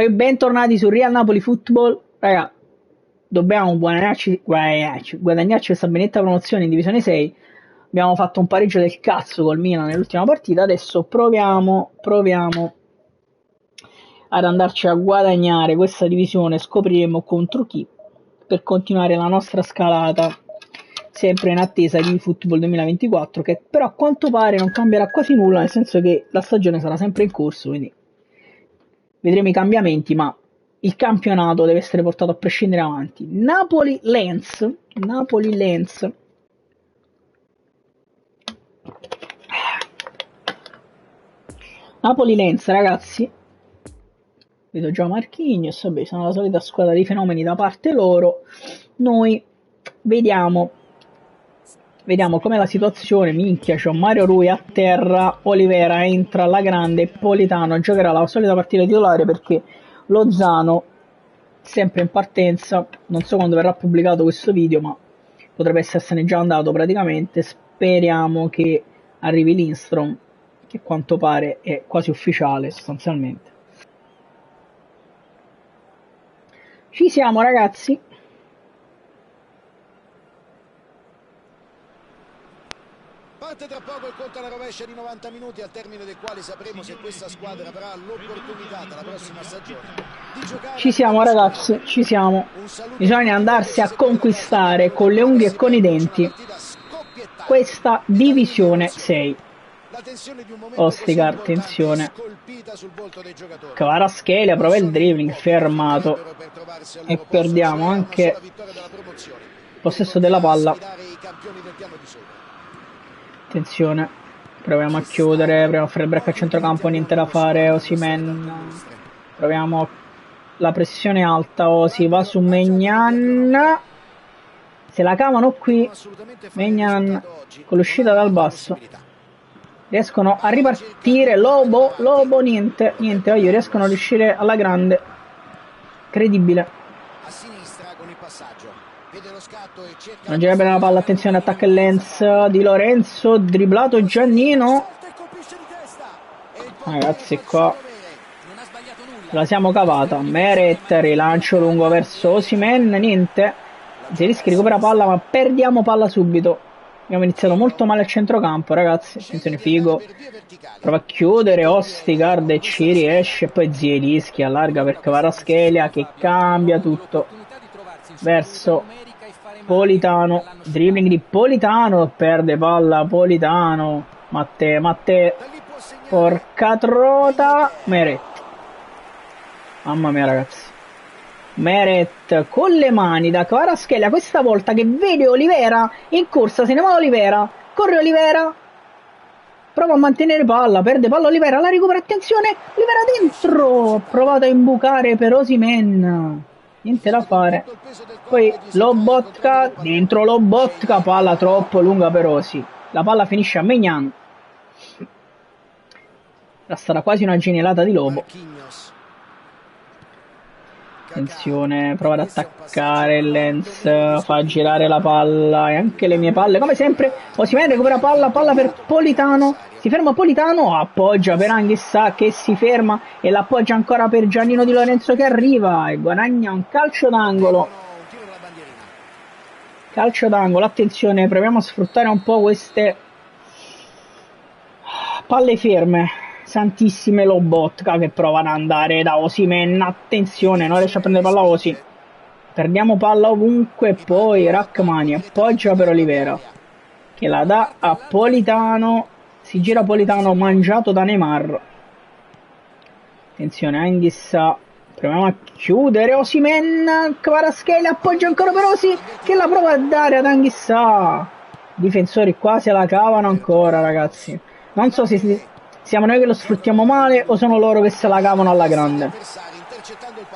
Bentornati su Real Napoli Football. Raga, dobbiamo guadagnarci questa benedetta promozione in Divisione 6. Abbiamo fatto un pareggio del cazzo col Milan nell'ultima partita. Adesso proviamo ad andarci a guadagnare questa divisione. Scopriremo contro chi per continuare la nostra scalata, sempre in attesa di Football 2024, che però a quanto pare non cambierà quasi nulla, nel senso che la stagione sarà sempre in corso, quindi vedremo i cambiamenti, ma il campionato deve essere portato a prescindere avanti. Napoli-Lens, ragazzi. Vedo già Marquinhos, vabbè, sono la solita squadra di fenomeni da parte loro. Noi vediamo com'è la situazione. Minchia, c'ho Mario Rui a terra, Olivera entra alla grande, Politano giocherà la solita partita titolare perché Lozano sempre in partenza. Non so quando verrà pubblicato questo video, ma potrebbe essersene già andato praticamente. Speriamo che arrivi Lindstrom, che a quanto pare è quasi ufficiale sostanzialmente. Ci siamo, ragazzi. Parte tra poco il conto alla rovescia di 90 minuti, al termine del quale sapremo se questa squadra avrà l'opportunità dalla prossima stagione di giocare. Ci siamo, ragazzi, ci siamo. Bisogna andarsi a conquistare con le unghie e con i denti questa Divisione 6. Ostigar, attenzione. Kvaratskhelia prova il dribbling, fermato. E perdiamo anche possesso della palla. Attenzione, proviamo a chiudere, proviamo a fare il break a centrocampo, niente da fare. Osimhen, proviamo la pressione alta. Osi va su Maignan, se la cavano qui. Maignan con l'uscita dal basso, riescono a ripartire. Lobo, niente, io riescono a riuscire alla grande, credibile. Non gira bene la palla, attenzione, attacca il Lens, Di Lorenzo, dribblato Giannino. Ragazzi, qua la siamo cavata. Meret, rilancio lungo verso Osimhen, niente. Zelinski recupera palla, ma perdiamo palla subito. Abbiamo iniziato molto male al centrocampo, ragazzi. Attenzione, Figo prova a chiudere, Ostigard e ci riesce. E poi Zelinski allarga per Kvaratskhelia, che cambia tutto verso Politano. Dribbling di Politano, perde palla Politano. Mattè, porca trota. Meret, mamma mia, ragazzi. Meret con le mani da Kvaratskhelia, questa volta che vede Olivera in corsa, se ne va Olivera, corre Olivera, prova a mantenere palla, perde palla Olivera, la recupera, attenzione, Olivera dentro, provato a imbucare per Osimhen, niente da fare. Poi Lobotka, dentro Lobotka, palla troppo lunga per Osi, la palla finisce a Maignan. Era stata quasi una genialata di Lobo. Attenzione, prova ad attaccare il Lens, fa girare la palla e anche le mie palle, come sempre. Osimhen recupera palla per Politano, si ferma Politano, appoggia per Anghissà che si ferma e l'appoggia ancora per Giannino Di Lorenzo che arriva e guadagna un calcio d'angolo. Attenzione, proviamo a sfruttare un po' queste palle ferme. Santissime, Lobotka che prova ad andare da Osimhen, attenzione, non riesce a prendere palla Osi, perdiamo palla ovunque. Poi Rachmani appoggia per Olivera che la dà a Politano, si gira Politano mangiato da Neymar. Attenzione, Anghissà, proviamo a chiudere. Osimhen, Kvaratskhelia appoggia ancora per Osi che la prova a dare ad Anghissà. Difensori qua se la cavano ancora, ragazzi, non so se siamo noi che lo sfruttiamo male o sono loro che se la cavano alla grande.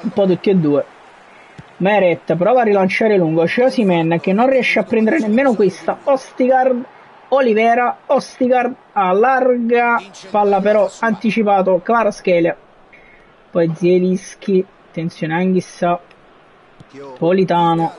Un po' tutti e due. Meret prova a rilanciare lungo, c'è Osimhen che non riesce a prendere nemmeno questa. Ostigard, Olivera, Ostigard allarga, palla però anticipato Kvaratskhelia. Poi Zelinski, attenzione Anghissà, Politano,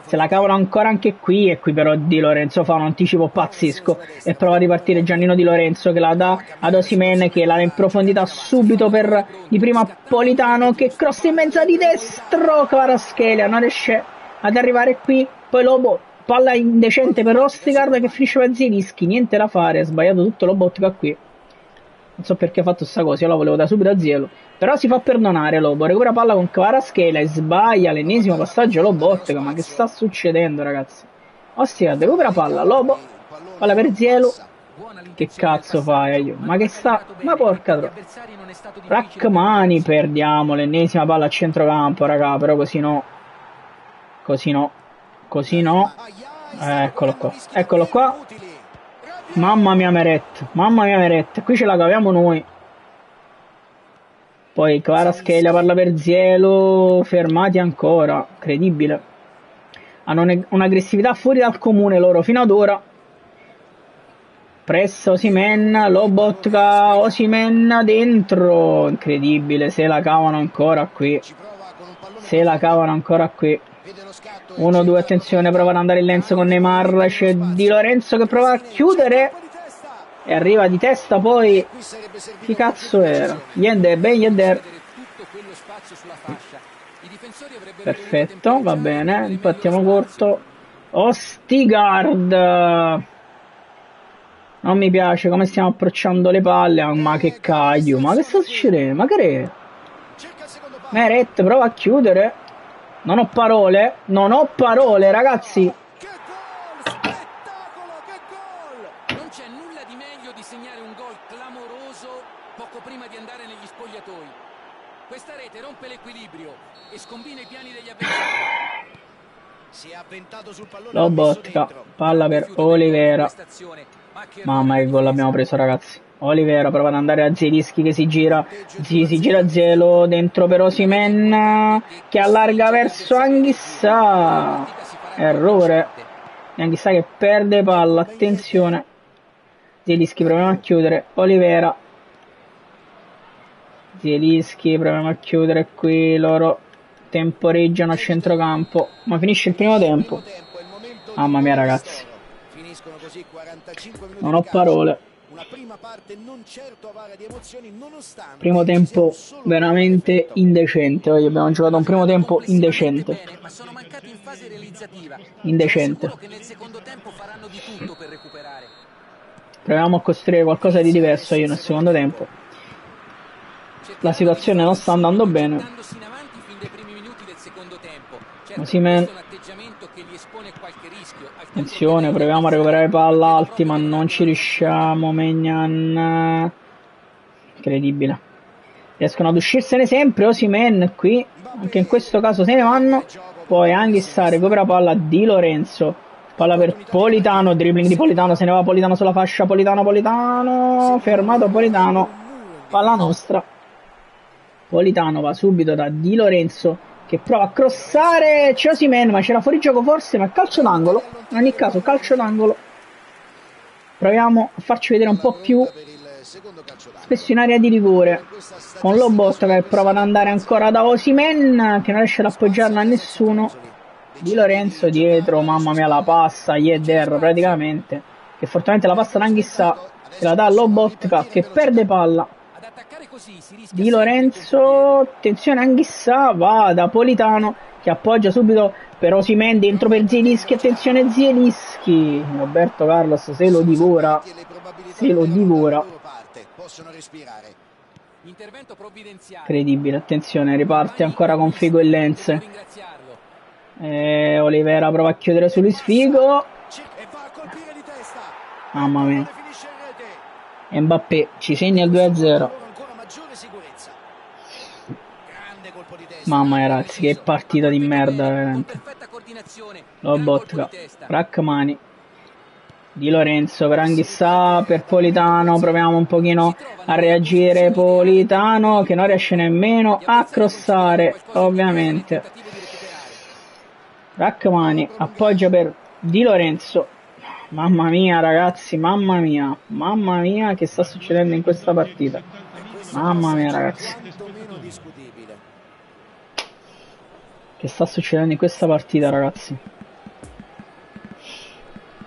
Se la cavano ancora anche qui, e qui però Di Lorenzo fa un anticipo pazzesco e prova a ripartire Giannino Di Lorenzo, che la dà ad Osimhen, che la dà in profondità subito per di prima Politano, che crossa in mezzo di destro. Kvaratskhelia non riesce ad arrivare qui, poi Lobo, palla indecente per Ostigard che finisce per Zielinski, niente da fare, ha sbagliato tutto Lobotka qui. Non so perché ha fatto sta cosa, io la volevo da subito a Zielo. Però si fa perdonare Lobo, recupera palla con Kvaratskhelia e sbaglia l'ennesimo passaggio Lobotka. Ma che sta succedendo, ragazzi? Ostigard recupera palla, Lobo, palla per Zielo. Che cazzo fai? Ma che sta... Ma porca troia. Rachmani, perdiamo l'ennesima palla a centrocampo, raga, però così no. Così no. Così no. Eccolo qua. Eccolo qua. Mamma mia Meret, qui ce la caviamo noi. Poi Kvaratskhelia parla per Zielo, fermati ancora, incredibile. Hanno un'aggressività fuori dal comune loro fino ad ora. Pressa Osimhen, Lobotka, Osimhen dentro, incredibile, se la cavano ancora qui. 1-2, attenzione, prova ad andare in lenzo con Neymar, c'è Di Lorenzo che prova a chiudere e arriva di testa poi. Chi cazzo era? Yedder. Perfetto, va bene, impattiamo corto. Ostigard, non mi piace come stiamo approcciando le palle, ma che caglio, ma che sta succedendo? Ma che è? Meret prova a chiudere. Non ho parole, ragazzi. Che gol! Spettacolo, che gol! Non c'è nulla di meglio di segnare un gol clamoroso poco prima di andare negli spogliatoi. Questa rete rompe l'equilibrio e scombina i piani degli avversari. Si è avventato sul pallone. Lobotka, palla per Olivera. Mamma che gol abbiamo preso, ragazzi. Olivera prova ad andare a Zielinski che si gira Zielo dentro per Osimhen che allarga verso Anghissà. Errore. Anghissà che perde palla, attenzione. Zielinski proviamo a chiudere. Olivera. Zielinski proviamo a chiudere qui, loro temporeggiano a centrocampo, ma finisce il primo tempo. Mamma mia, ragazzi. Non ho parole. Primo tempo veramente indecente. Oggi abbiamo giocato un primo tempo indecente. Proviamo a costruire qualcosa di diverso io nel secondo tempo. La situazione non sta andando bene. Osimhen, attenzione, proviamo a recuperare palla alti ma non ci riusciamo. Maignan, incredibile, riescono ad uscirsene sempre. Osimhen qui, anche in questo caso se ne vanno. Poi Anghissà recupera palla, Di Lorenzo, palla per Politano, dribbling di Politano, se ne va Politano sulla fascia, Politano, fermato Politano, palla nostra. Politano va subito da Di Lorenzo che prova a crossare, c'è Osimhen ma c'era fuori gioco forse, ma calcio d'angolo, in ogni caso calcio d'angolo. Proviamo a farci vedere un po' più spesso in area di rigore con Lobotka che prova ad andare ancora da Osimhen che non riesce ad appoggiarla a nessuno. Di Lorenzo dietro, mamma mia, la passa Yedder praticamente, che fortunatamente la passa Anghissà, che la dà a Lobotka che perde palla. Di Lorenzo, attenzione Anghissà, va da Politano che appoggia subito per Osimhen dentro per Zielinski, attenzione Zielinski, Roberto Carlos se lo divora, incredibile. Attenzione, riparte ancora con Figo e Lenz. Olivera prova a chiudere su Luis Figo, mamma mia, Mbappé ci segna il 2-0. Mamma mia, ragazzi, che partita di merda veramente. Lobotka, Rachmani, Di Lorenzo per Anghissà, per Politano, proviamo un pochino a reagire. Politano che non riesce nemmeno a crossare, ovviamente. Rachmani appoggia per Di Lorenzo. Mamma mia, ragazzi, mamma mia che sta succedendo in questa partita. Mamma mia, ragazzi, che sta succedendo in questa partita, ragazzi.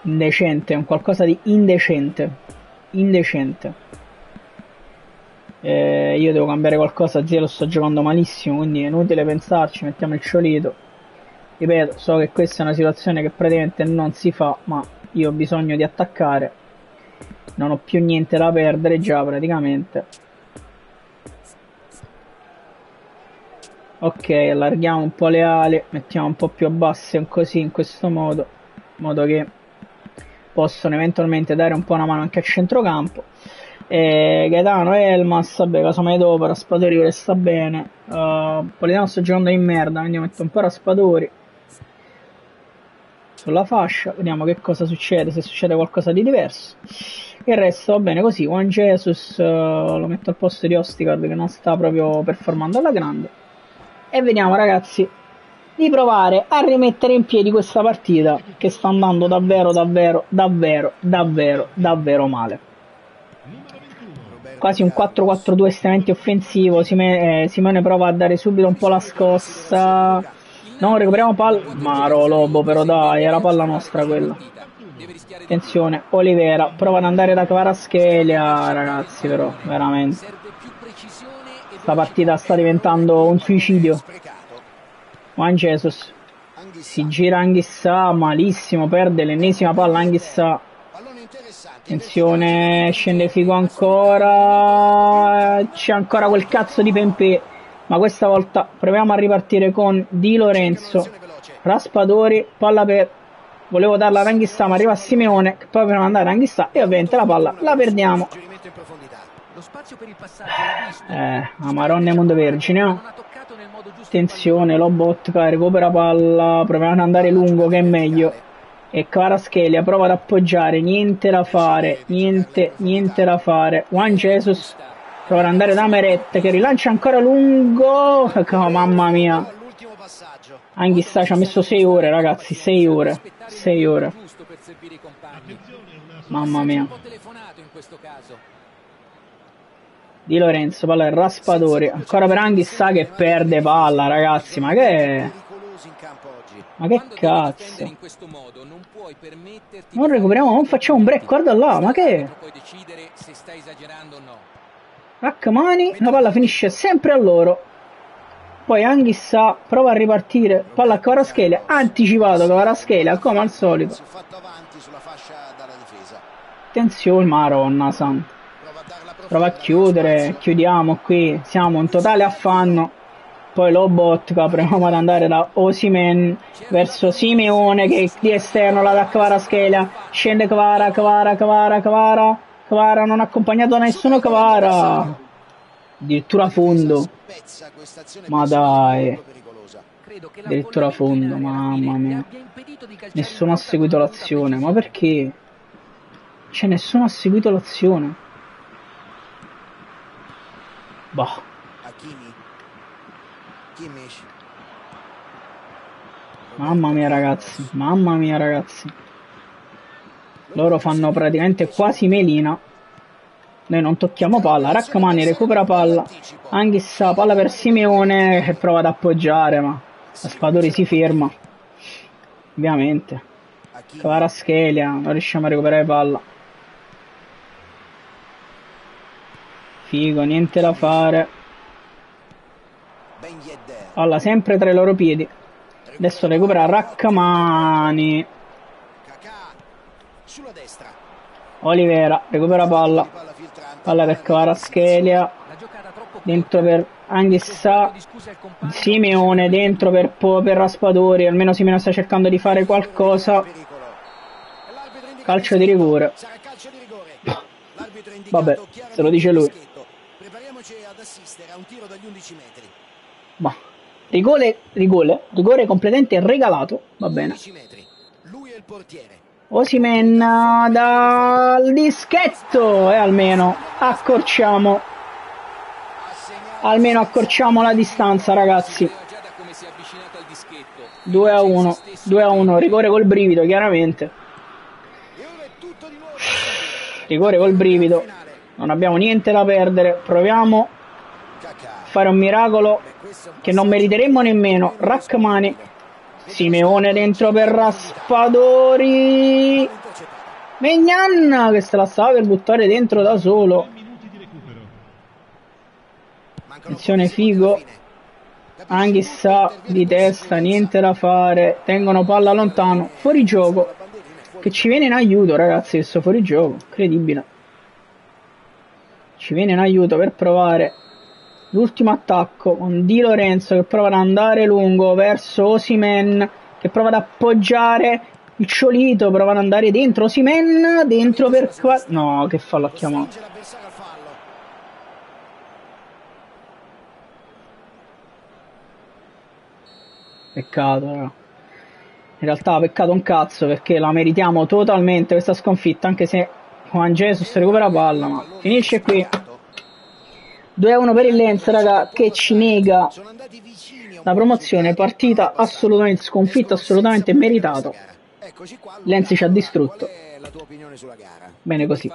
indecente, è un qualcosa di indecente. Indecente. Io devo cambiare qualcosa, zio, lo sto giocando malissimo, quindi è inutile pensarci, mettiamo il ciolito. Ripeto, so che questa è una situazione che praticamente non si fa, ma io ho bisogno di attaccare. Non ho più niente da perdere già praticamente. Ok, allarghiamo un po' le ali, mettiamo un po' più a basse così, in questo modo, in modo che possono eventualmente dare un po' una mano anche a centrocampo. Gaetano, Elmas, vabbè, casomai dopo, Raspadori resta bene. Politano sta giocando in merda, quindi metto un po' Raspadori sulla fascia, vediamo che cosa succede, se succede qualcosa di diverso. Il resto va bene così. Juan Jesus lo metto al posto di Ostigard, che non sta proprio performando alla grande, e vediamo, ragazzi, di provare a rimettere in piedi questa partita che sta andando davvero male. Quasi un 4-4-2 estremamente offensivo. Simone prova a dare subito un po' la scossa. No, recuperiamo palla. Maro Lobo, però dai, era palla nostra quella. Attenzione, Olivera prova ad andare da Kvaratskhelia, ragazzi, però veramente sta partita sta diventando un suicidio. Juan Jesus si gira Anghissà, malissimo, perde l'ennesima palla Anghissà. Attenzione, scende Figo ancora, c'è ancora quel cazzo di Pempè, ma questa volta proviamo a ripartire con Di Lorenzo. Raspadori, palla per... volevo darla ad Anghissà, ma arriva Simeone, che poi per andare ad Anghissà, e ovviamente la palla la perdiamo. Amarone Mondo Vergine, oh. Attenzione, Lobotka recupera palla, proviamo ad andare lungo che è meglio, e Kvaratskhelia prova ad appoggiare, niente da fare, niente da fare. Juan Jesus prova ad andare da Meret che rilancia ancora lungo, oh, mamma mia, Anghissà ci ha messo 6 ore, ragazzi, 6 ore, mamma mia. Di Lorenzo, palla del Raspadori, ancora per Anghissà che perde palla, ragazzi, ma che cazzo, non recuperiamo, non facciamo un break, guarda là, ma che Rachmani, la palla finisce sempre a loro, poi Anghissà prova a ripartire, palla a Kvaratskhelia, anticipato Kvaratskhelia come al solito. Attenzione, Maronna santa, prova a chiudere, chiudiamo qui, siamo in totale affanno. Poi Lobotka, proviamo ad andare da Osimhen verso Simeone che di esterno la da Kvaratskhelia, scende Kvara, non ha accompagnato da nessuno Kvara, addirittura fondo, ma dai, addirittura fondo, mamma mia, nessuno ha seguito l'azione, ma perché? C'è nessuno ha seguito l'azione, bah. Mamma mia ragazzi, loro fanno praticamente quasi melina, noi non tocchiamo palla. Rachmani recupera palla, Anghissà, palla per Simeone che prova ad appoggiare, ma Raspadori si ferma, ovviamente. Kvaratskhelia, non riusciamo a recuperare palla. Figo, niente da fare, palla sempre tra i loro piedi. Adesso recupera Rachmani, Olivera recupera palla, palla per Kvaratskhelia, dentro per Anghissà, Simeone dentro per Raspadori, almeno Simeone sta cercando di fare qualcosa. Calcio di rigore, vabbè, se lo dice lui. Ma rigore completamente regalato, va bene. Osimhen dal dischetto, e almeno accorciamo la distanza, ragazzi. 2-1, rigore col brivido, chiaramente. Rigore col brivido, non abbiamo niente da perdere, proviamo a fare un miracolo che non meriteremmo nemmeno. Rachmani, Simeone dentro per Raspadori, Maignan che se la stava per buttare dentro da solo. Attenzione Figo. Anghissà di testa, niente da fare. Tengono palla lontano. Fuori gioco. Che ci viene in aiuto, ragazzi, questo fuori gioco. Incredibile. Ci viene in aiuto per provare l'ultimo attacco con Di Lorenzo che prova ad andare lungo verso Osimhen, che prova ad appoggiare il Ciolito, prova ad andare dentro Osimhen, dentro per qua. No, che fallo ha chiamato. Peccato, raga. In realtà peccato un cazzo, perché la meritiamo totalmente questa sconfitta, anche se Juan Jesus recupera palla, ma finisce qui. 2-1 per il Lens, raga, che ci nega la promozione. Partita assolutamente sconfitta, assolutamente meritato. Lens ci ha distrutto. Bene così.